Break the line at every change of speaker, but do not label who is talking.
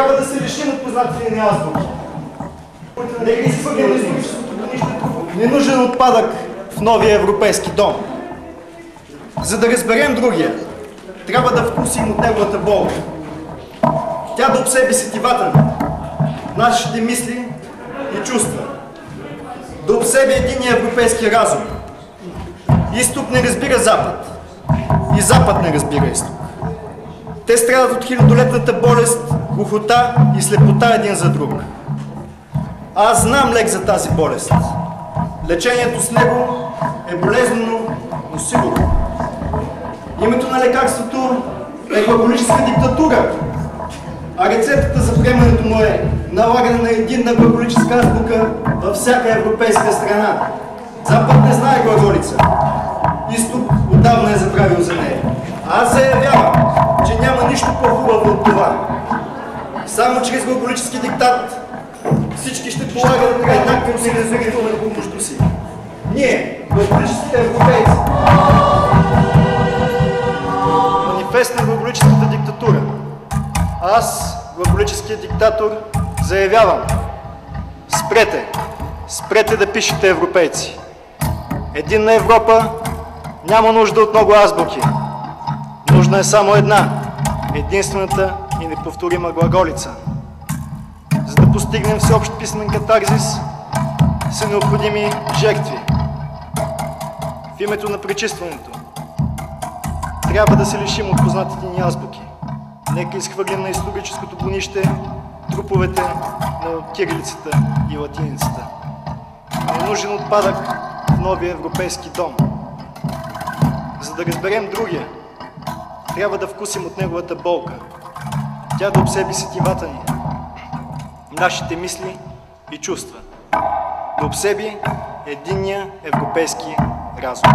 Трябва да се лишим от познатите ни азбуки. Нека изхвърлим историческото бунище. Ненужен отпадък в новия европейски дом. За да разберем другия, трябва да вкусим от неговата болка. Тя да обсеби сетивата ни, нашите мисли и чувства. Да обсеби единния европейски разум. Изток не разбира Запад и Запад не разбира Изток. Те страдат от хилядолетната болест, глухота и слепота един за друг. Аз знам лек за тази болест. Лечението с него е болезнено, но сигурно. Името на лекарството е глаголическа диктатура, а рецептата за приемането му е налагане на единна глаголическа азбука във всяка европейска страна. Запад не знае глаголица. Изток отдавна е забравил за нея. Аз заявявам, че няма нищо по-хубаво от това. Само чрез глаголически диктат всички ще полагат еднакви усилия за решаване помощта си. Ние, глаголическите европейци. Манифест на глаголическата диктатура. Аз, глаголическият диктатор, заявявам: спрете! Спрете да пишете европейци! Единна Европа няма нужда от много азбуки. Нужна е само една, единствената и неповторима глаголица. За да постигнем всеобщ писмен катарзис, са необходими жертви. В името на пречистването трябва да се лишим от познатите ни азбуки. Нека изхвърлим на историческото бунище труповете на кирилицата и латиницата. Ненужен отпадък в новия европейски дом. За да разберем другия, трябва да вкусим от неговата болка. Тя да обсеби сетивата ни, нашите мисли и чувства. Да обсеби единния европейски разум.